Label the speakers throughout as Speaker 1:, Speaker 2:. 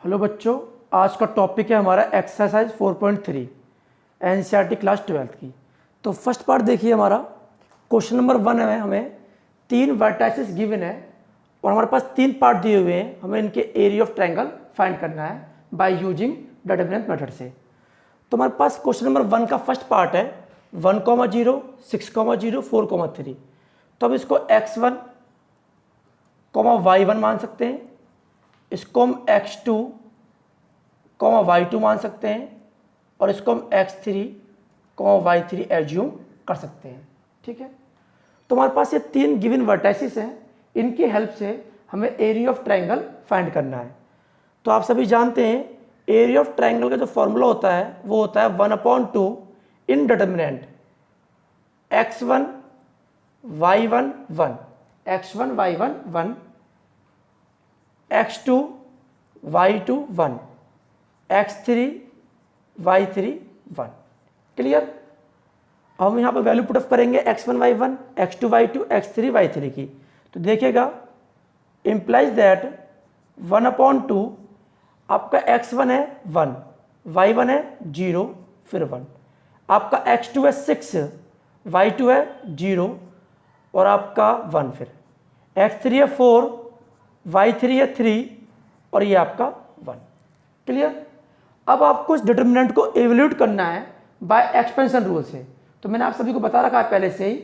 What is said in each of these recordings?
Speaker 1: Hello बच्चों, आज का टॉपिक है हमारा एक्सरसाइज 4.3 एनसीईआरटी क्लास 12 की। तो फर्स्ट पार्ट देखिए, हमारा क्वेश्चन नंबर 1 है। हमें 3 वर्टाइसेस गिवन है और हमारे पास 3 पार्ट दिए हुए हैं। हमें इनके एरिया ऑफ ट्रायंगल फाइंड करना है बाय यूजिंग डिटरमिनेंट मेथड से। तो हमारे पास क्वेश्चन नंबर 1 का फर्स्ट पार्ट है 1,0, 6,0, 4,3। तो अब इसको x1, y1 मान सकते हैं, इसको हम x2, y2 मान सकते हैं और इसको हम x3, y3 एज्यूम कर सकते हैं। ठीक है, तो हमारे पास ये 3 गिवन वर्टाइसेस हैं। इनकी हेल्प से हमें एरिया ऑफ ट्रायंगल फाइंड करना है। तो आप सभी जानते हैं एरिया ऑफ ट्रायंगल का जो फॉर्मूला होता है वो होता है 1/2 इन determinant x1, y1 1, x1 y1 1, x2 y2 1, x3 y3 1। Clear. अब हम यहाँ पर वैल्यू पुट ऑफ करेंगे x1 y1, x2 y2, x3 y3 की। तो देखिएगा इम्प्लाइज दैट 1/2 आपका x1 है 1, y1 है 0 फिर 1, आपका x2 है 6, y2 है 0 और आपका 1 फिर, x3 है 4, y3 है 3 और ये आपका 1। क्लियर। अब आपको इस डिटरमिनेंट को एवल्यूट करना है बाय एक्सपेंशन रूल से। तो मैंने आप सभी को बता रखा है पहले से ही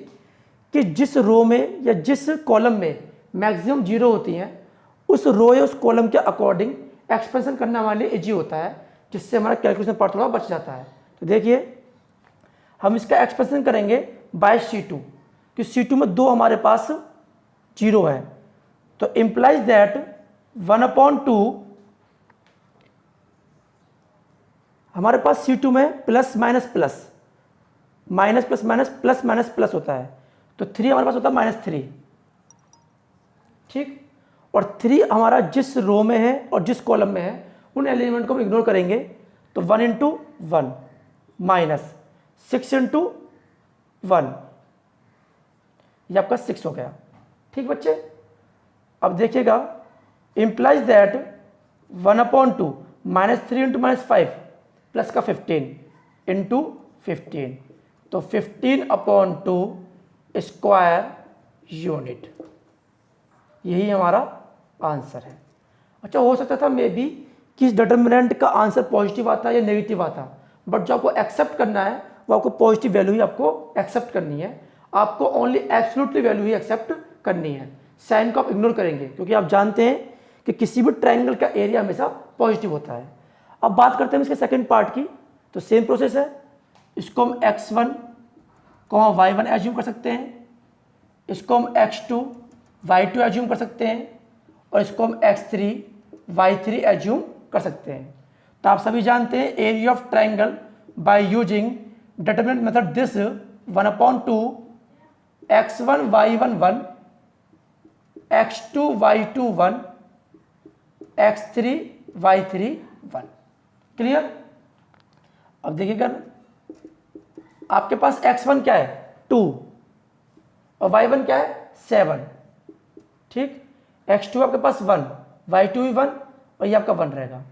Speaker 1: कि जिस रो में या जिस कॉलम में मैक्सिमम 0 होती हैं उस रो या उस कॉलम के अकॉर्डिंग एक्सपेंशन करना हमारे लिए इजी होता है, जिससे हमारा कैलकुलेशन पार्ट थोड़ा बच जाता है। तो देखिए हम इसका एक्सपेंशन करेंगे बाय C2, कि C2 में 2 हमारे पास 0 है। तो इम्प्लाइज दैट 1/2 हमारे पास C2 में plus minus plus, minus plus minus plus minus plus होता है। तो 3 हमारे पास होता है -3। ठीक। और 3 हमारा जिस रो में है और जिस कॉलम में है उन एलिमेंट को हम इग्नोर करेंगे। तो 1 × 1 माइनस 6 × 1, ये आपका 6 हो गया। ठीक बच्चे। अब देखिएगा इम्प्लाइज दैट 1/2 -3 × -5 प्लस का 15 × 15, तो 15/2 स्क्वायर यूनिट, यही हमारा आंसर है। अच्छा, हो सकता था मे बी कि इस डिटरमिनेंट का आंसर पॉजिटिव आता या नेगेटिव आता, बट जो आपको एक्सेप्ट करना है वो आपको पॉजिटिव वैल्यू ही आपको एक्सेप्ट करनी है। आपको ओनली एब्सोल्युटली वैल्यू ही एक्सेप्ट करनी है। साइन को आप इग्नोर करेंगे क्योंकि आप जानते हैं कि किसी भी ट्रायंगल का एरिया हमेशा पॉजिटिव होता है। अब बात करते हैं इसके सेकंड पार्ट की। तो सेम प्रोसेस है, इसको हम x1, y1 एज्यूम कर सकते हैं, इसको हम x2, y2 एज्यूम कर सकते हैं और इसको हम x3, y3 एज्यूम कर सकते हैं। तो आप सभी जानते हैं area of triangle by using determinant method this 1/2 x1 y1 1, x2 y2 1, x3 y3 1। Clear. अब देखिएगा आपके पास x1 क्या है 2 और y1 क्या है 7। ठीक। x2 आपके पास 1, y2 भी 1 और ये आपका 1 रहेगा।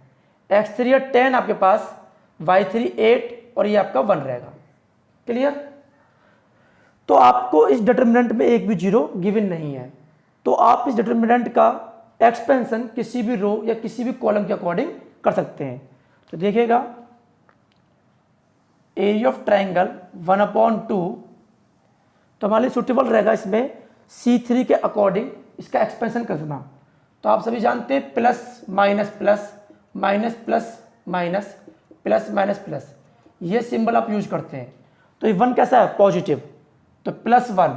Speaker 1: x3 है 10 आपके पास, y3 8 और ये आपका 1 रहेगा। क्लियर। तो आपको इस डिटरमिनेंट में एक भी 0 गिवन नहीं है, तो आप इस डिटरमिनेंट का एक्सपेंशन किसी भी रो या किसी भी कॉलम के अकॉर्डिंग कर सकते हैं। तो देखिएगा एरिया ऑफ ट्रायंगल 1/2, तो हमारे लिए सुटेबल रहेगा इसमें C3 के अकॉर्डिंग इसका एक्सपेंशन करना। तो आप सभी जानते हैं plus minus plus, minus plus minus, plus minus plus, ये सिंबल आप यूज करते हैं। तो ये 1 कैसा है पॉजिटिव, तो +1,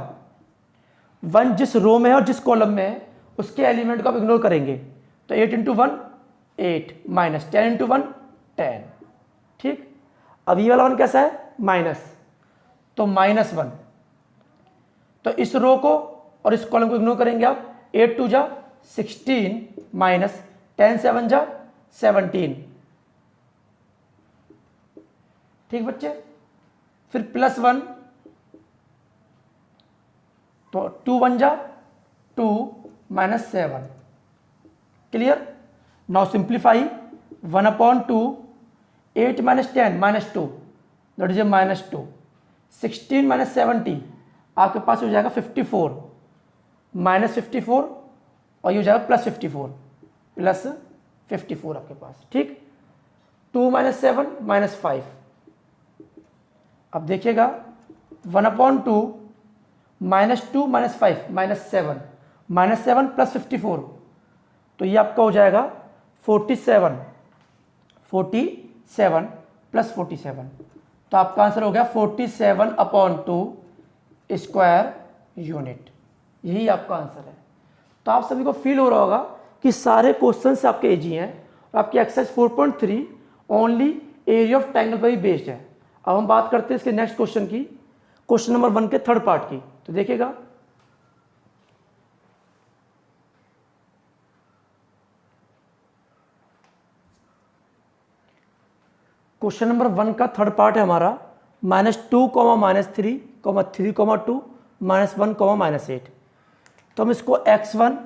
Speaker 1: 1 जिस रो में है और जिस कॉलम में है उसके एलिमेंट को आप इग्नोर करेंगे। तो 8 × 1 8 माइनस 10 × 1 10। ठीक। अब ये वाला 1 कैसा है माइनस, तो -1, तो इस रो को और इस कॉलम को इग्नोर करेंगे आप। 8 × 2 = 16 माइनस 10 × 7 = 17। ठीक बच्चे। फिर +1, तो 2 × 1 = 2 -7। Clear. Now simplify 1/2, 8 - 10 -2, that is -2, 16 - 70 आपके पास हो जाएगा 54, -54 और ये हो जाएगा +54, +54 आपके पास, ठीक। 2 - 7 -5। अब देखिएगा 1/2 -2 - 5 -7, -7 +54, तो ये आपका हो जाएगा 47 +47, तो आपका आंसर हो गया 47/2 स्क्वायर यूनिट। यही आपका आंसर है। तो आप सभी को फील हो रहा होगा कि सारे क्वेश्चन आपके इजी हैं और आपकी exercise 4.3 only area of triangle पर ही बेस्ड है। अब हम बात करते हैं इसके नेक्स्ट क्वेश्चन की, क्वेश्चन नंबर 1 के थर्ड पार्ट की। तो देखिएगा क्वेश्चन नंबर 1 का थर्ड पार्ट है हमारा -2, -3, -3, 2, -1, -8। तो हम इसको x1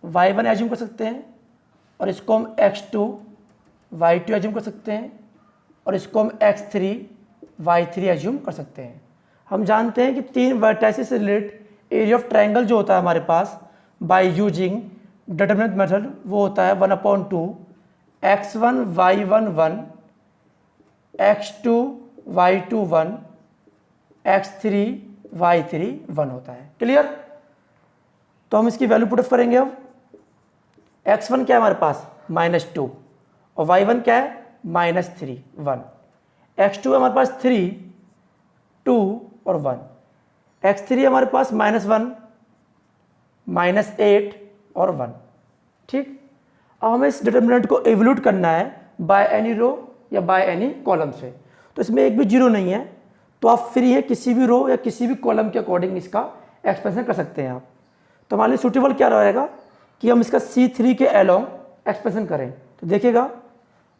Speaker 1: y1 एज्यूम कर सकते हैं और इसको हम x2 y2 एज्यूम कर सकते हैं और इसको हम x3 y3 एज्यूम कर सकते हैं। हम जानते हैं कि 3 वर्टाइसेस से रिलेटेड एरिया ऑफ ट्रायंगल जो होता है हमारे पास बाय यूजिंग डिटरमिनेंट मेथड वो होता है 1/2 x1 y1 1, x2 y2 1, x3 y3 1 होता है। क्लियर? तो हम इसकी वैल्यू पुट ऑफ करेंगे। अब x1 क्या है हमारे पास -2 और y1 क्या है -3 1, x2 है हमारे पास 3 2 और 1, x3 हमारे पास -1 -8 और 1, ठीक। अब हमें इस डिटर्मिनेंट को एवल्यूट करना है बाय एनी रो या बाय एनी कॉलम से। तो इसमें एक भी जीरो नहीं है, तो आप फ्री है किसी भी रो या किसी भी कॉलम के अकॉर्डिंग इसका एक्सपेंशन कर सकते हैं आप। तो हमारे लिए सूटेबल क्या रहेगा कि हम इसका C3 के अलोंग एक्सपेंशन करें। तो देखिएगा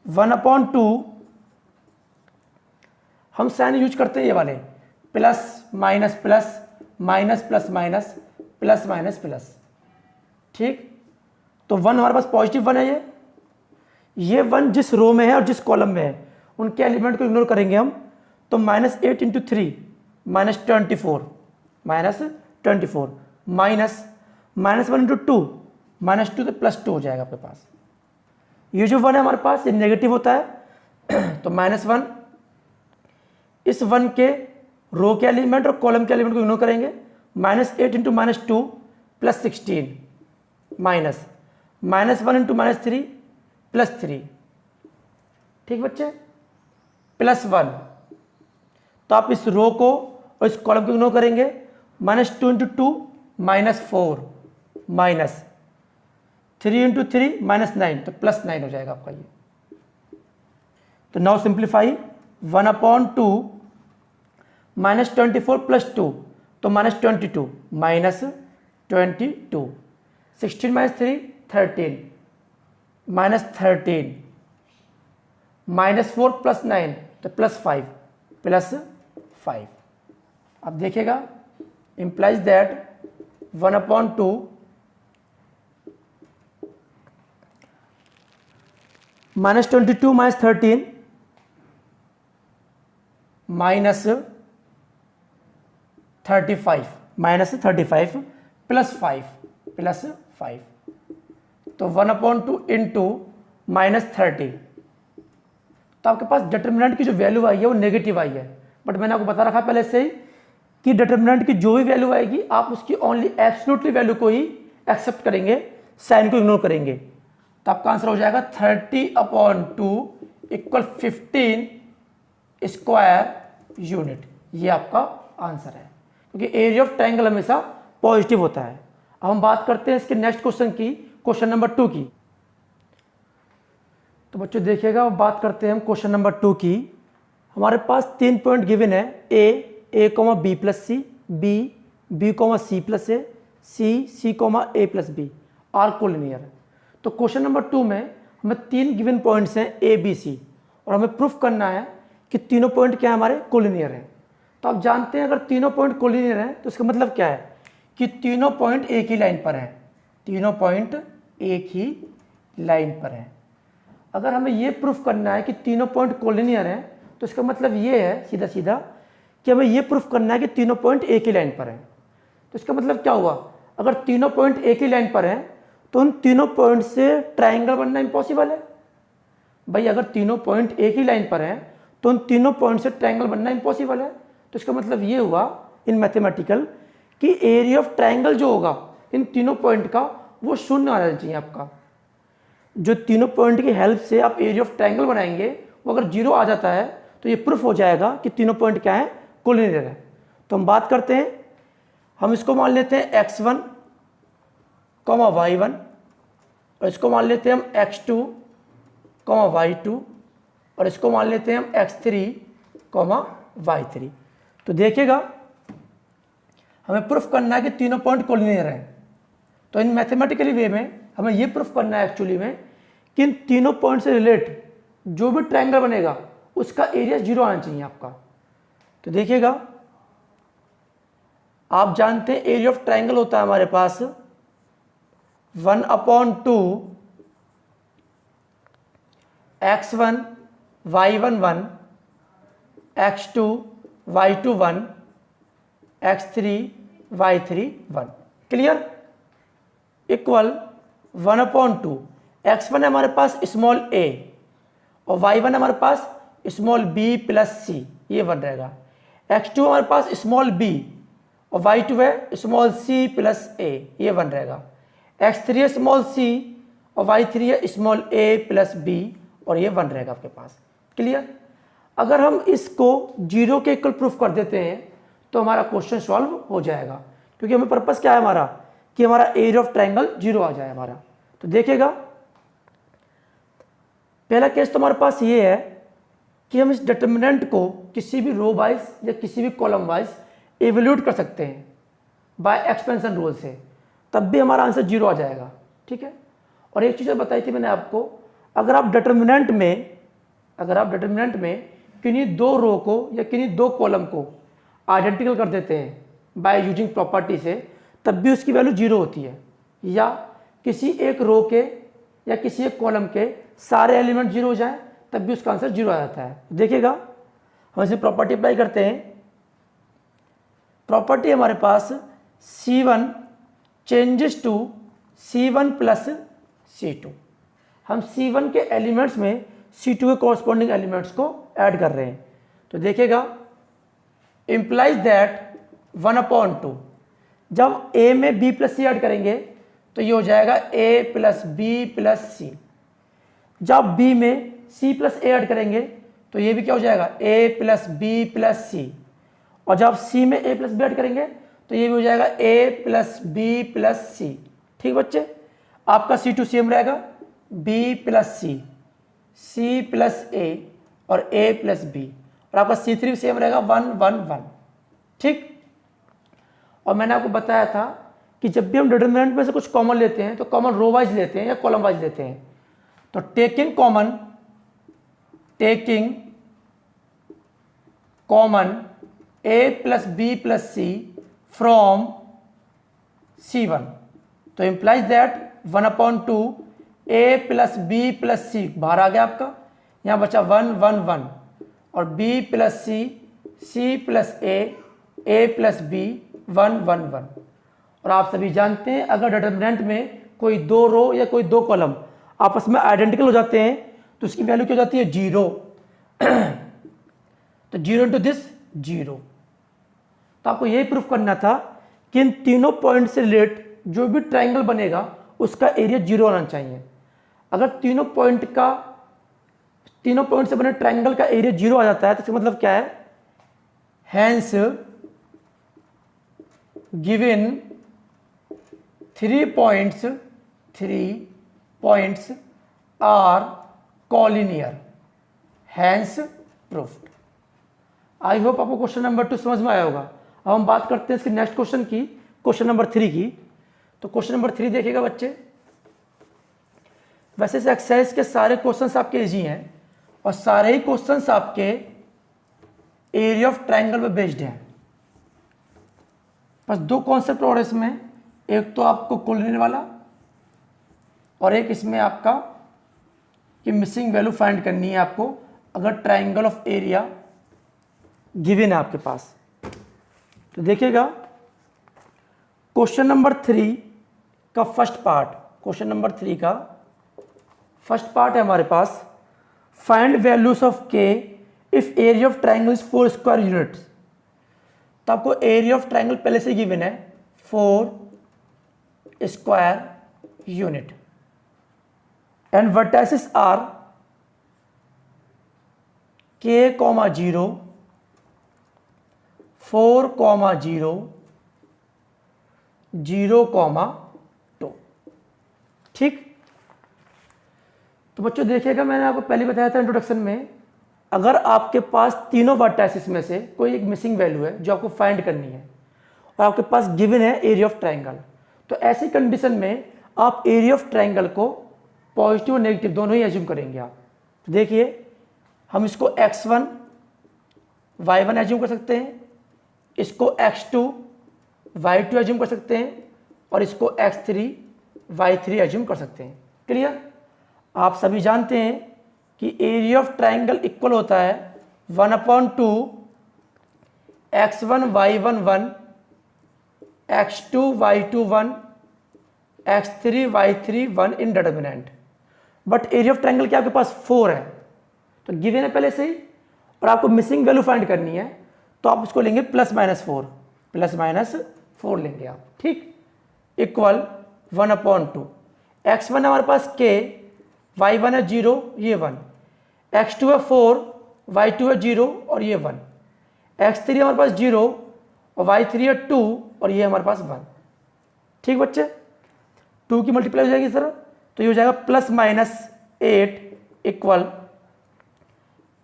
Speaker 1: 1/2 हम साइन यूज करते हैं ये वाले plus minus plus minus plus minus plus minus plus, ठीक। तो 1 हमारे पास पॉजिटिव 1 है, ये 1 जिस रो में है और जिस कॉलम में है उनके एलिमेंट को इग्नोर करेंगे हम। तो -8 × 3 -24 -24 माइनस -1 × 2 -2 तो +2 हो जाएगा आपके पास। ये जो 1 है हमारे पास ये नेगेटिव होता है तो -1 इस 1 के रो के एलिमेंट और कॉलम के एलिमेंट को इग्नोर करेंगे। -8 × -2 +16 माइनस -1 × -3 +3, ठीक बच्चे, +1। तो आप इस रो को और इस कॉलम को इग्नोर करेंगे। -2 × 2 -4 माइनस 3 × 3 -9 तो +9 हो जाएगा आपका ये। तो नाउ सिंप्लीफाई 1/2 -24 + 2 तो -22 -22 16 - 3 13 -13 -4 + 9 तो +5 अब देखिएगा implies that 1/2 -22 - 13 -35 +5 तो 1/2 इंटू -30। तो आपके पास डिटर्मिनेंट की जो वैल्यू आई है वो नेगेटिव आई है, बट मैंने आपको बता रखा पहले से ही कि डिटर्मिनेंट की जो भी वैल्यू आएगी आप उसकी ओनली एब्सोल्युटली वैल्यू को ही एक्सेप्ट करेंगे, साइन को इग्नोर करेंगे। तो आपका आंसर हो जाएगा 30/2 = 15 स्क्वायर यूनिट। ये आपका आंसर है, क्योंकि एरिया ऑफ ट्रायंगल हमेशा पॉजिटिव होता है। अब हम बात करते हैं इसके नेक्स्ट क्वेश्चन की, क्वेश्चन नंबर 2 की। तो बच्चों देखिएगा बात करते हैं हम क्वेश्चन नंबर 2 की। हमारे पास 3 पॉइंट गिवन है a b + c, b c + a, c a + b are collinear है। तो क्वेश्चन नंबर 2 में हमें 3 गिवन पॉइंट्स हैं a b c और हमें प्रूफ करना है कि तीनों पॉइंट क्या है हमारे कोलिनियर हैं। तो आप जानते हैं अगर तीनों पॉइंट कोलिनियर हैं तो इसका मतलब क्या है कि तीनों पॉइंट एक ही लाइन पर हैं, तीनों पॉइंट एक ही लाइन पर हैं। अगर हमें ये प्रूफ करना है कि तीनों पॉइंट कोलिनियर हैं, तो इसका मतलब ये है सीधा सीधा कि हमें ये प्रूफ करना है कि तीनों पॉइंट एक ही लाइन पर हैं। तो इसका मतलब क्या हुआ, अगर तीनों पॉइंट एक ही लाइन पर हैं तो उन तीनों पॉइंट से ट्राइंगल बनना इम्पॉसिबल है। भाई अगर तीनों पॉइंट एक ही लाइन पर हैं तो उन तीनों पॉइंट से ट्राइंगल बनना इम्पॉसिबल है। तो इसका मतलब ये हुआ इन मैथमेटिकल कि एरिया ऑफ ट्राइंगल जो होगा इन तीनों पॉइंट का वो शून्य आना चाहिए आपका। जो तीनों पॉइंट की हेल्प से आप एरिया ऑफ ट्राइंगल बनाएंगे वो अगर जीरो आ जाता है तो ये प्रूफ हो जाएगा कि तीनों पॉइंट क्या है, कोलिनियर है। तो हम बात करते हैं, हम इसको मान लेते हैं x1, y1 और इसको मान लेते हैं हम x2, y2 और इसको मान लेते हैं हम x3, y3। तो देखिएगा हमें प्रूफ करना है कि तीनों पॉइंट कोलिनियर हैं। तो इन मैथमेटिकली वे में हमें ये प्रूफ करना है एक्चुअली में कि इन तीनों पॉइंट से रिलेट जो भी ट्रायंगल बनेगा उसका एरिया जीरो आना चाहिए आपका। तो देखिएगा आप जानते हैं एरिया ऑफ ट्रायंगल होता है हमारे पास 1/2 x1 y1 1 x2 y2 1 x3 y3 1 clear equal 1/2 x1 है हमारे पास स्मॉल a और y1 है हमारे पास स्मॉल b प्लस c, ये 1 रहेगा। x2 हमारे पास स्मॉल b और y2 है स्मॉल c प्लस a, ये 1 रहेगा। x3 है स्मॉल c और y3 है स्मॉल a प्लस b और ये 1 रहेगा आपके पास। क्लियर। अगर हम इसको जीरो के इक्वल प्रूफ कर देते हैं तो हमारा क्वेश्चन सॉल्व हो जाएगा, क्योंकि हमें पर्पस क्या है हमारा कि हमारा एरिया ऑफ ट्रायंगल जीरो आ जाए हमारा। तो देखिएगा पहला केस तो हमारे पास ये है कि हम इस डिटर्मिनेंट को किसी भी रो वाइज या किसी भी कॉलम वाइज एवल्यूट कर सकते हैं बाय एक्सपेंशन रूल से, तब भी हमारा आंसर जीरो आ जाएगा। ठीक है। और एक चीज़ बताई थी मैंने आपको, अगर आप डिटर्मिनेंट में किन्हीं दो रो को या किन्हीं दो कॉलम को आइडेंटिकल कर देते हैं बाय यूजिंग प्रॉपर्टी से, तब भी उसकी वैल्यू जीरो होती है। या किसी एक रो के या किसी एक कॉलम के सारे एलिमेंट जीरो हो जाए तब भी उसका आंसर जीरो आ जाता है। देखिएगा हम इसे प्रॉपर्टी अप्लाई करते हैं। प्रॉपर्टी हमारे पास C1 changes to C1 plus C2। हम C1 के एलिमेंट्स में C2 के कॉरस्पॉन्डिंग एलिमेंट्स को ऐड कर रहे हैं। तो देखिएगा इंप्लाइज दैट 1/2 जब A में B प्लस C ऐड करेंगे तो ये हो जाएगा A plus B plus C। जब B में C प्लस A ऐड करेंगे तो ये भी क्या हो जाएगा A plus B plus C। और जब C में A प्लस B ऐड करेंगे तो ये भी हो जाएगा A plus B plus C। ठीक बच्चे, आपका C2 सेम रहेगा B plus C, C plus A और A प्लस B, और आपका C3 भी सेम रहेगा 1 1 1। ठीक। और मैंने आपको बताया था कि जब भी हम डिटरमिनेंट में से कुछ कॉमन लेते हैं तो कॉमन रो वाइज लेते हैं या कॉलम वाइज लेते हैं। तो taking common A plus B plus C from C1, तो implies that 1/2 A plus B plus C बाहर आ गया आपका, यहाँ बचा 1 1 1 और B plus C, C plus A plus B 1 1 1। और आप सभी जानते हैं अगर डिटरमिनेंट में कोई दो रो या कोई दो कॉलम आपस में आइडेंटिकल हो जाते हैं तो उसकी वैल्यू क्या हो जाती है जीरो। तो जीरो इंटू दिस जीरो। तो आपको यही प्रूफ करना था कि इन तीनों पॉइंट से रिलेट जो भी ट्राइंगल बनेगा उसका एरिया जीरो आना चाहिए। अगर तीनों पॉइंट से बने ट्राइंगल का एरिया जीरो आ जाता है तो इसका मतलब क्या है, hence given 3 points are collinear, hence proved. I hope आपको क्वेश्चन नंबर 2 समझ में आया होगा। अब हम बात करते हैं इसके नेक्स्ट क्वेश्चन की, क्वेश्चन नंबर 3 की। तो क्वेश्चन नंबर 3 देखिएगा बच्चे, वैसे इस एक्सरसाइज के सारे क्वेश्चंस आपके इजी हैं और सारे ही क्वेश्चंस आपके एरिया ऑफ ट्रायंगल पे बेस्ड हैं। बस दो कॉन्सेप्ट और इसमें, एक तो आपको कोलिनियर वाला और एक इसमें आपका कि मिसिंग वैल्यू फाइंड करनी है आपको अगर ट्राइंगल ऑफ एरिया गिवन है आपके पास। तो देखिएगा क्वेश्चन नंबर 3 का फर्स्ट पार्ट, क्वेश्चन नंबर 3 का फर्स्ट पार्ट है हमारे पास, फाइंड वैल्यूज ऑफ के if area of triangle is 4 square units. तो आपको एरिया ऑफ ट्राइंगल पहले से गिवन है 4 square unit and vertices are k, 0, 4, 0, 0, 2। ठीक। तो बच्चों देखिएगा, मैंने आपको पहले बताया था इंट्रोडक्शन में, अगर आपके पास तीनों वर्टाइसिस में से कोई एक मिसिंग वैल्यू है जो आपको फाइंड करनी है और आपके पास गिवन है एरिया ऑफ ट्राइंगल, तो ऐसी कंडीशन में आप एरिया ऑफ ट्राइंगल को पॉजिटिव और नेगेटिव दोनों ही एज्यूम करेंगे आप। तो देखिए हम इसको x1 y1 एज्यूम कर सकते हैं, इसको x2 y2 एज्यूम कर सकते हैं और इसको x3 y3 एज्यूम कर सकते हैं। क्लियर। आप सभी जानते हैं कि एरिया ऑफ ट्राइंगल इक्वल होता है 1/2 x1 y1 1 x2 y2 1 x3 y3 1 in determinant. But area of triangle क्या आपके पास 4 है, तो गिवन है पहले से ही, और आपको मिसिंग वैल्यू फाइंड करनी है, तो आप उसको लेंगे +-4 लेंगे आप। ठीक। इक्वल 1/2 x1 हमारे पास k, y1 है 0 ये 1, x2 है 4, y2 है 0 और ये 1, x3 हमारे पास 0 और y3 है 2 और ये हमारे पास 1। ठीक बच्चे, 2 की मल्टीप्लाई हो जाएगी सर, तो ये हो जाएगा +-8 इक्वल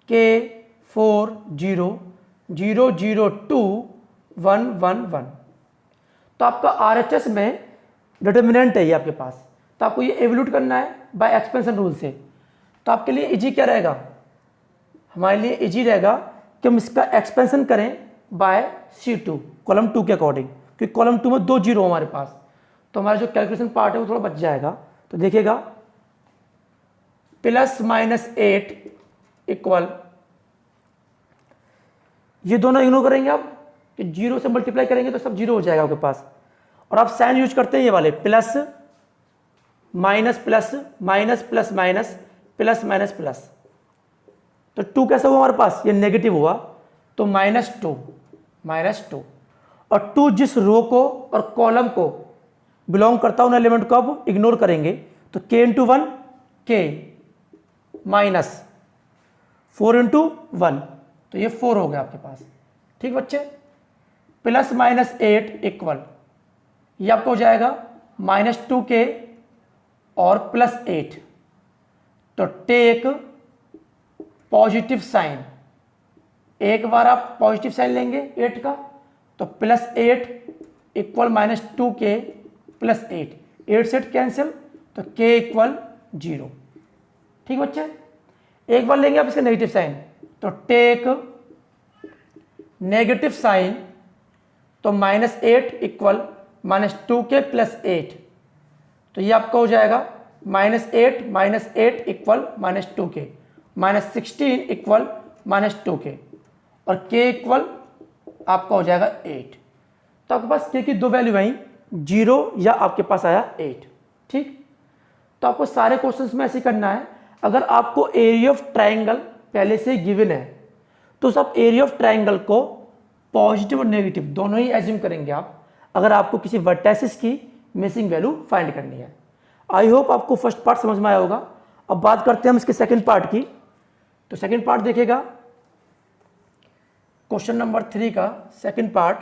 Speaker 1: k 4 0 0 0 2 1 1 1। तो आपका RHS में डिटर्मिनेंट है ये आपके पास, तो आपको ये एवल्यूट करना है बाय एक्सपेंशन रूल से। तो आपके लिए इजी क्या रहेगा, हमारे लिए इजी रहेगा कि हम इसका एक्सपेंशन करें बाय C2 कॉलम 2 के अकॉर्डिंग, क्योंकि कॉलम 2 में 2 जीरो हमारे पास, तो हमारा जो कैलकुलेशन पार्ट है वो थोड़ा बच जाएगा। तो देखिएगा +-8 इक्वल, ये दोनों इग्नोर करेंगे आप कि 0 से मल्टीप्लाई करेंगे तो सब 0 हो जाएगा आपके पास, और आप साइन यूज करते हैं ये वाले plus minus plus minus plus minus plus minus plus. तो 2 कैसा हुआ हमारे पास, ये नेगेटिव हुआ, तो -2 और 2 जिस रो को और कॉलम को बिलोंग करता है उन एलिमेंट को आप इग्नोर करेंगे, तो k × 1 k -4 × 1, तो ये 4 हो गया आपके पास। ठीक बच्चे, +-8 इक्वल, ये आपको हो जाएगा -2k और +8, तो टेक पॉजिटिव साइन, एक बार आप पॉजिटिव साइन लेंगे 8 का, तो +8 इक्वल -2k +8, 8 से 8 कैंसिल, तो k इक्वल 0। ठीक बच्चे, एक बार लेंगे आप इसका नेगेटिव साइन, तो टेक नेगेटिव साइन, तो -8 इक्वल -2k +8, तो ये आपका हो जाएगा -8 इक्वल -2k, -16 इक्वल -2k और k इक्वल आपका हो जाएगा 8। तो आपके पास k की दो वैल्यू आई, 0 या आपके पास आया 8। ठीक। तो आपको सारे क्वेश्चंस में ऐसे करना है, अगर आपको एरिया ऑफ ट्राइंगल पहले से गिवन है तो सब एरिया ऑफ ट्राइंगल को पॉजिटिव और नेगेटिव दोनों ही एज्यूम करेंगे आप, अगर आपको किसी वर्टेसिस की मिसिंग वैल्यू फाइंड करनी है। आई होप आपको फर्स्ट पार्ट समझ में आया होगा। अब बात करते हैं हम इसके सेकंड पार्ट की। तो सेकंड पार्ट देखिएगा, क्वेश्चन नंबर 3 का सेकंड पार्ट।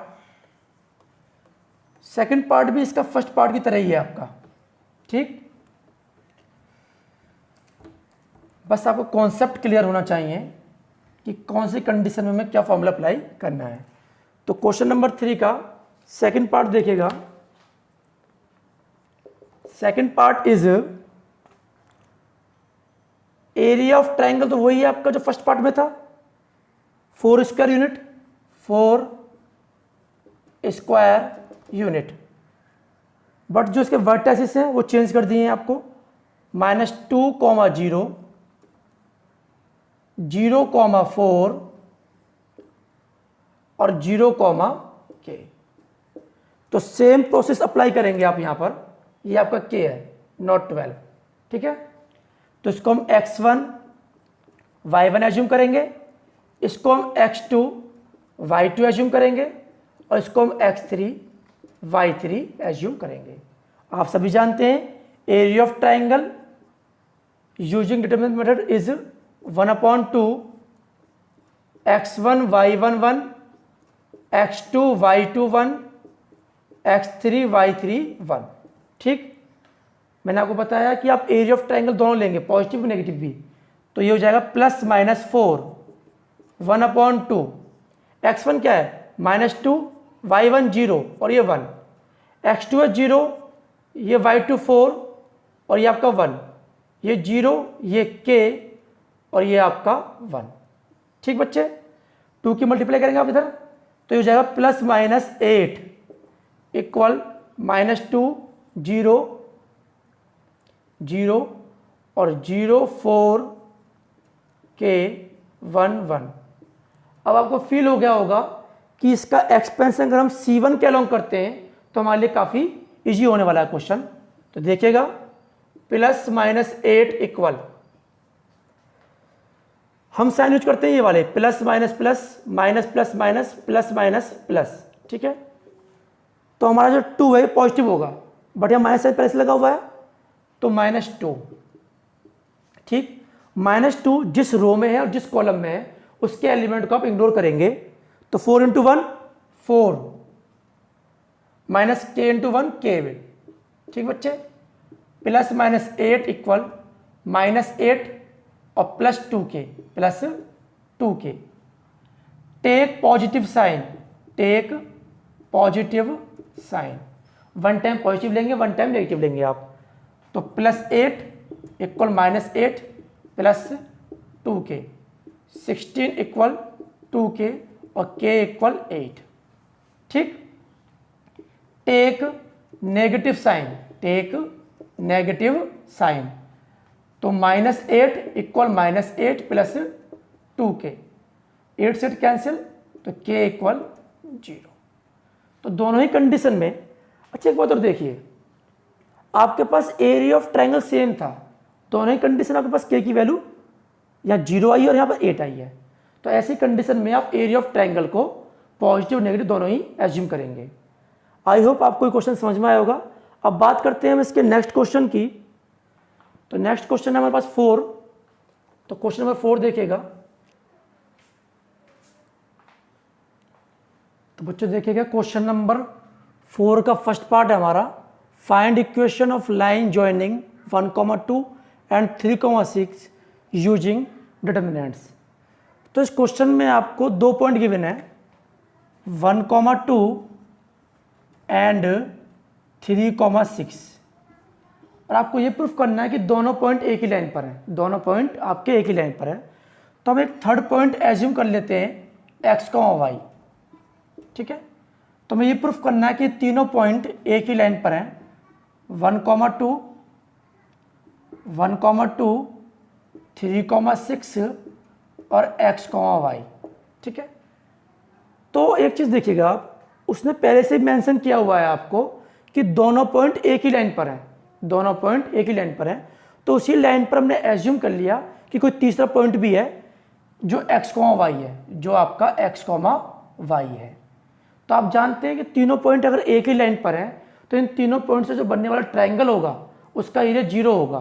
Speaker 1: सेकंड पार्ट भी इसका फर्स्ट पार्ट की तरह ही है आपका। ठीक, बस आपको कॉन्सेप्ट क्लियर होना चाहिए कि कौन सी कंडीशन में हमें क्या फॉर्मूला अप्लाई करना है। तो क्वेश्चन नंबर 3 का सेकंड पार्ट देखिएगा। Second part is area of triangle, तो वही है आपका जो फर्स्ट पार्ट में था, 4 square unit, 4 square unit, but जो इसके वर्टेसिस हैं वो चेंज कर दिए हैं आपको, -2, 0, 0,4 और 0,k। तो सेम प्रोसेस अप्लाई करेंगे आप यहां पर, ये आपका k है, नॉट 12, ठीक है। तो इसको हम x1 y1 एज्यूम करेंगे, इसको हम x2 y2 एज्यूम करेंगे और इसको हम x3 y3 एज्यूम करेंगे। आप सभी जानते हैं area of triangle using determinant method is 1/2 x1 y1 1 x2 y2 1 x3 y3 1, ठीक। मैंने आपको बताया कि आप एरिया ऑफ ट्राइंगल दोनों लेंगे, पॉजिटिव नेगेटिव भी, तो ये हो जाएगा +-4 1/2 x1 क्या है -2 y1 0 और ये 1, x2 है 0, ये y2 4 और ये आपका 1, ये 0, ये k और ये आपका 1, ठीक बच्चे। 2 की मल्टीप्लाई करेंगे आप इधर, तो ये हो जाएगा +-8 इक्वल -2 0 0 और 0 4 k 1 1। अब आपको फील हो गया होगा कि इसका एक्सपेंशन अगर हम C1 के अलोंग करते हैं तो हमारे लिए काफ़ी इजी होने वाला है क्वेश्चन। तो देखिएगा +-8 इक्वल, हम साइन यूज करते हैं ये वाले plus minus plus minus plus minus plus minus plus, ठीक है। तो हमारा जो 2 है पॉजिटिव होगा, बट यहाँ माइनस साइन पहले से लगा हुआ है तो -2, ठीक। -2 जिस रो में है और जिस कॉलम में है उसके एलिमेंट को आप इग्नोर करेंगे, तो 4 × 1 4 माइनस k × 1 k, ठीक बच्चे। +-8 इक्वल -8 और +2k +2k। Take positive sign, take positive sign, 1 time positive लेंगे 1 टाइम नेगेटिव लेंगे आप, तो +8 इक्वल -8 +2k, 16 इक्वल 2k और k इक्वल 8, ठीक। Take negative sign, take negative sign, तो -8 इक्वल -8 +2k, 8 से कैंसिल तो k इक्वल 0। तो दोनों ही कंडीशन में, अच्छा एक बात और देखिए, आपके पास एरिया ऑफ ट्रायंगल सेम था, दोनों ही कंडीशन आपके पास k की वैल्यू यहाँ 0 आई है और यहाँ पर 8 आई है, तो ऐसी कंडीशन में आप एरिया ऑफ ट्रायंगल को पॉजिटिव नेगेटिव दोनों ही एज्यूम करेंगे। आई होप आपको ये क्वेश्चन समझ में आया होगा। अब बात करते हैं हम इसके नेक्स्ट क्वेश्चन की। तो नेक्स्ट क्वेश्चन है हमारे पास 4, तो क्वेश्चन नंबर 4 देखिएगा। तो बच्चों देखिएगा क्वेश्चन नंबर 4 का फर्स्ट पार्ट है हमारा, find equation of line joining 1,2 and 3,6 using determinants. तो इस क्वेश्चन में आपको 2 पॉइंट गिवन है, 1,2 एंड 3,6, और आपको ये प्रूफ करना है कि दोनों पॉइंट एक ही लाइन पर हैं, दोनों पॉइंट आपके एक ही लाइन पर है। तो हम एक थर्ड पॉइंट एज्यूम कर लेते हैं x, y, ठीक है। तो हमें ये प्रूफ करना है कि तीनों पॉइंट एक ही लाइन पर हैं, 1,2 1,2 3,6 और x, y, ठीक है। तो एक चीज़ देखिएगा आप, उसने पहले से मेंशन किया हुआ है आपको कि दोनों पॉइंट एक ही लाइन पर हैं, दोनों पॉइंट एक ही लाइन पर हैं, तो उसी लाइन पर हमने एज्यूम कर लिया कि कोई तीसरा पॉइंट भी है जो x, y है, जो आपका x, y है। तो आप जानते हैं कि तीनों पॉइंट अगर एक ही लाइन पर हैं तो इन तीनों पॉइंट से जो बनने वाला ट्रायंगल होगा उसका एरिया 0 होगा।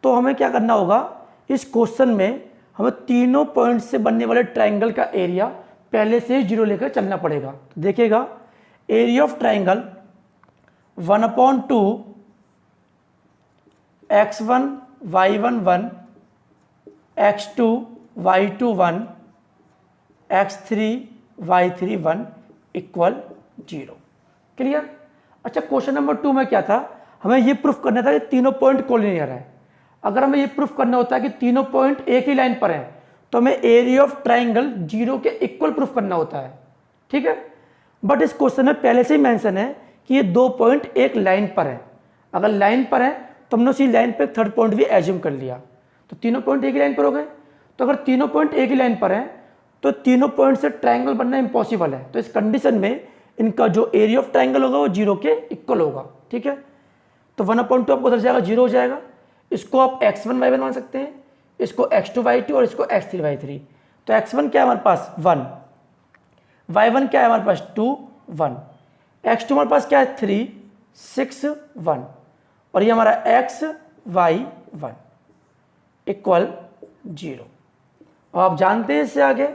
Speaker 1: तो हमें क्या करना होगा, इस क्वेश्चन में हमें तीनों पॉइंट से बनने वाले ट्रायंगल का एरिया पहले से ही 0 लेकर चलना पड़ेगा। देखिएगा area of triangle 1/2 x1 y1 1 x2 y2 1 x3 y3 1 equal 0। Clear. अच्छा क्वेश्चन नंबर 2 में क्या था, हमें ये प्रूफ करना था कि तीनों पॉइंट कोलिनियर है। अगर हमें ये प्रूफ करना होता है कि तीनों पॉइंट एक ही लाइन पर हैं तो हमें एरिया ऑफ ट्रायंगल 0 के इक्वल प्रूफ करना होता है, ठीक है। बट इस क्वेश्चन में पहले से ही मेंशन है कि ये 2 पॉइंट एक लाइन पर हैं। अगर लाइन पर है तो हमने उसी लाइन पर थर्ड पॉइंट भी एज्यूम कर लिया, तो तीनों पॉइंट एक ही लाइन पर हो गए। तो अगर तीनों पॉइंट एक ही लाइन पर हैं तो तीनों पॉइंट से ट्रायंगल बनना इम्पॉसिबल है। तो इस कंडीशन में इनका जो एरिया ऑफ ट्रायंगल होगा वो 0 के इक्वल होगा। ठीक है, तो 1/2 आपको उधर जाएगा, 0 हो जाएगा। इसको आप x1 y1 मान सकते हैं, इसको x2 y2 और इसको x3 y3। तो x1 क्या है हमारे पास 1, y1 क्या है हमारे पास 2 1, x2 हमारे पास क्या है 3 6 1 और ये हमारा x y 1 इक्वल 0। और आप जानते हैं इससे आगे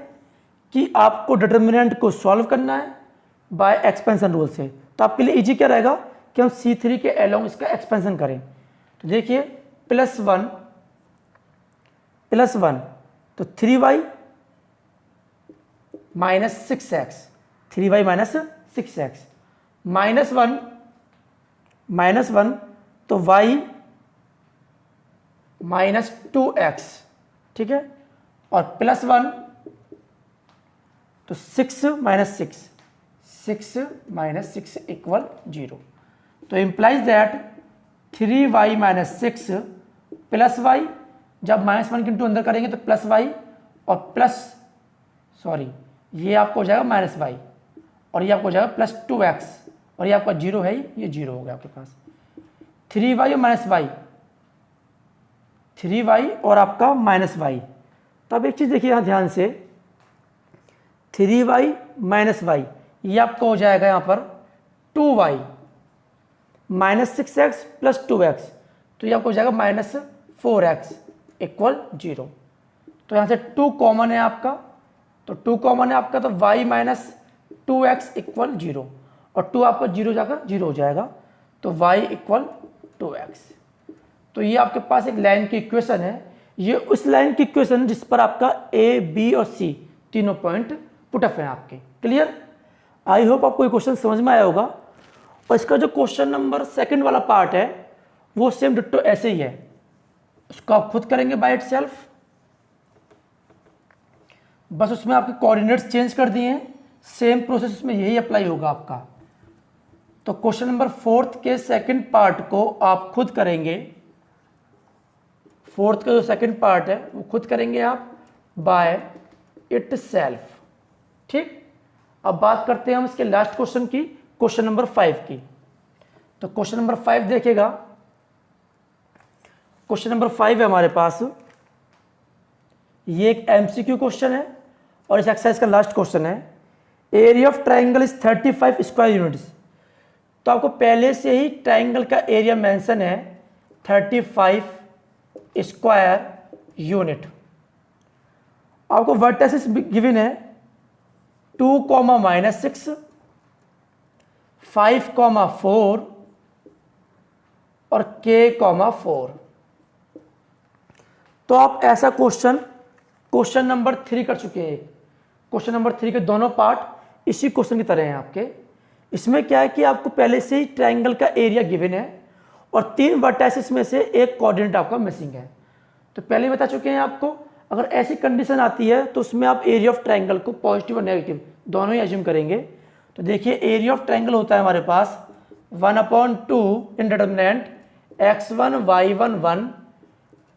Speaker 1: कि आपको डिटर्मिनेंट को सॉल्व करना है बाय एक्सपेंशन रूल से। तो आपके लिए इजी क्या रहेगा कि हम C3 के अलोंग इसका एक्सपेंशन करें। तो देखिए +1 तो 3y -6x, 3y -6x -1 तो y -2x। ठीक है, और +1 तो 6 6 इक्वल 0। तो implies that 3y -6 plus y, जब -1 के इंटू अंदर करेंगे तो प्लस y और ये आपको हो जाएगा -y और ये आपको हो जाएगा +2x और ये आपका 0 है, ये 0 हो गया आपके पास। 3y और -y, 3y और आपका -y। तो अब एक चीज़ देखिए यहाँ ध्यान से, 3y -y ये आपको हो जाएगा यहाँ पर 2y -6x + 2x, तो ये आपको हो जाएगा -4x इक्वल 0। तो यहाँ से 2 कॉमन है आपका, तो 2 कॉमन है आपका, तो y -2x इक्वल 0 और 2 आपका 0 जाकर 0 हो जाएगा, तो y इक्वल 2x। तो ये आपके पास एक लाइन की इक्वेशन है। ये उस लाइन की इक्वेशन जिस पर आपका a, b और c तीनों पॉइंट पुटअप हैं आपके। क्लियर? आई होप आपको ये क्वेश्चन समझ में आया होगा। और इसका जो क्वेश्चन नंबर 2 वाला पार्ट है वो सेम डिट्टो ऐसे ही है, उसको आप खुद करेंगे बाय इटसेल्फ, बस उसमें आपके कोऑर्डिनेट्स चेंज कर दिए हैं। सेम प्रोसेस उसमें यही अप्लाई होगा आपका। तो क्वेश्चन नंबर 4 के सेकंड पार्ट को आप खुद करेंगे। 4 का जो सेकंड पार्ट है वो खुद करेंगे आप बाय इटसेल्फ। ठीक, अब बात करते हैं हम इसके लास्ट क्वेश्चन की, क्वेश्चन नंबर 5 की। तो क्वेश्चन नंबर 5 देखिएगा, क्वेश्चन नंबर 5 है हमारे पास, ये एक MCQ क्वेश्चन है और इस एक्सरसाइज का लास्ट क्वेश्चन है। Area of triangle is 35 square units. तो आपको पहले से ही ट्राइंगल का एरिया मेंशन है 35 स्क्वायर यूनिट। आपको वर्टेसिस गिवन है 2, -6 5, 4 और k, 4। तो आप ऐसा क्वेश्चन नंबर 3 कर चुके हैं। क्वेश्चन नंबर 3 के दोनों पार्ट इसी क्वेश्चन की तरह हैं आपके। इसमें क्या है कि आपको पहले से ही ट्रायंगल का एरिया गिवन है और 3 वर्टेसिस में से एक कोऑर्डिनेट आपका मिसिंग है। तो पहले ही बता चुके हैं आपको, अगर ऐसी कंडीशन आती है तो उसमें आप एरिया ऑफ ट्रायंगल को पॉजिटिव और नेगेटिव दोनों ही एज्यूम करेंगे। तो देखिए एरिया ऑफ ट्रायंगल होता है हमारे पास 1/2 इन determinant x1 y1 1,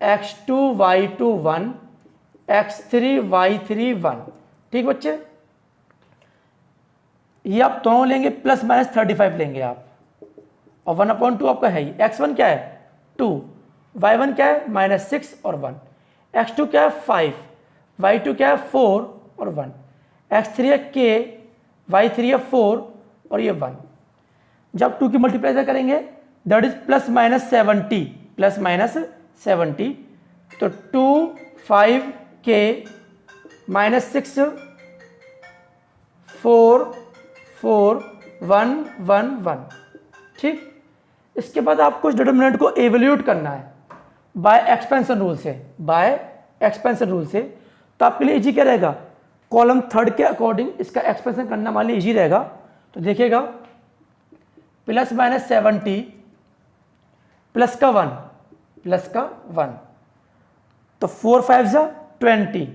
Speaker 1: x2 y2 1, x3 y3 1। ठीक बच्चे, ये आप दोनों लेंगे ±35 लेंगे आप, और 1/2 आपका है ही। x1 क्या है 2, y1 क्या है -6 और 1, x2 क्या है 5, y2 क्या है 4 और 1, x3 है k, y3 है 4 और ये 1। जब 2 की मल्टीप्लाई करेंगे दैट इज ±70, तो 2 5 k -6 4 4 1 1 1। ठीक, इसके बाद आपको इस डिटरमिनेंट को एवेल्यूट करना है बाय एक्सपेंशन रूल से। तो आपके लिए इजी क्या रहेगा, कॉलम 3 के अकॉर्डिंग इसका एक्सपेंशन करना हमारे लिए इजी रहेगा। तो देखिएगा ±70 प्लस का 1 तो 4 5 20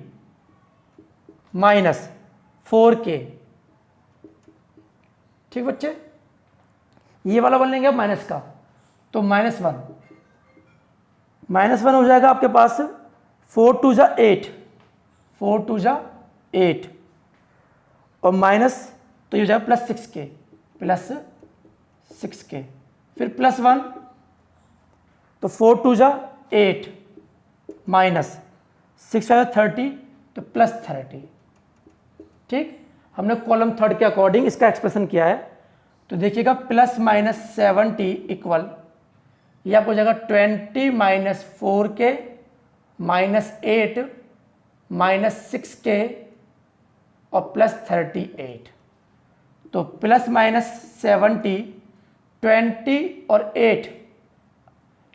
Speaker 1: माइनस 4k। ठीक बच्चे, ये वाला बन लेंगे आप माइनस का, तो -1 हो जाएगा आपके पास। 4 2 8 4 2 जा 8 और माइनस तो ये हो जाएगा +6k फिर +1 तो 4 2 जा 8 माइनस 6 5 30 तो +30। ठीक, हमने कॉलम थर्ड के अकॉर्डिंग इसका एक्सप्रेशन किया है। तो देखिएगा +-70 इक्वल ये आपको हो जाएगा 20 - 4k -8 -6k और +38। तो +-70 20 और 8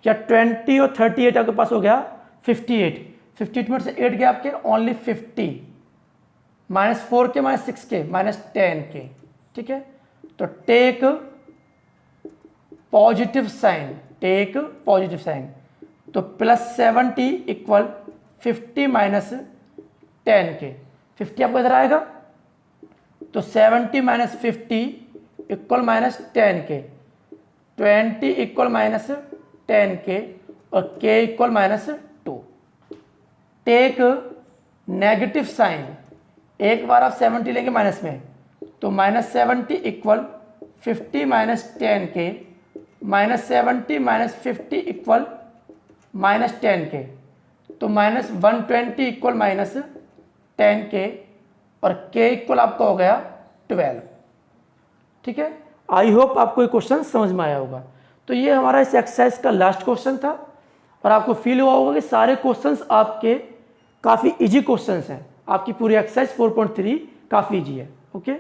Speaker 1: या 20 और 38 आपके पास हो गया 58। 58 में से 8 गया आपके ओनली 50 -4k -6k -10k। ठीक है, तो take positive sign, take positive sign. तो +70 इक्वल 50 - 10k। 50 आपको इधर आएगा तो 70 - 50 इक्वल -10k, 20 इक्वल -10k और k equal -2। Take negative sign, एक बार आप 70 लेंगे माइनस में तो -70 इक्वल 50 - 10k -70 - 50 इक्वल -10k। तो -120 इक्वल -10k और k इक्वल आपका हो गया 12। ठीक है, आई होप आपको ये क्वेश्चन समझ में आया होगा। तो ये हमारा इस एक्सरसाइज का लास्ट क्वेश्चन था और आपको फील हुआ होगा कि सारे क्वेश्चंस आपके काफ़ी इजी क्वेश्चंस हैं। आपकी पूरी एक्सरसाइज 4.3 काफ़ी इजी है। ओके।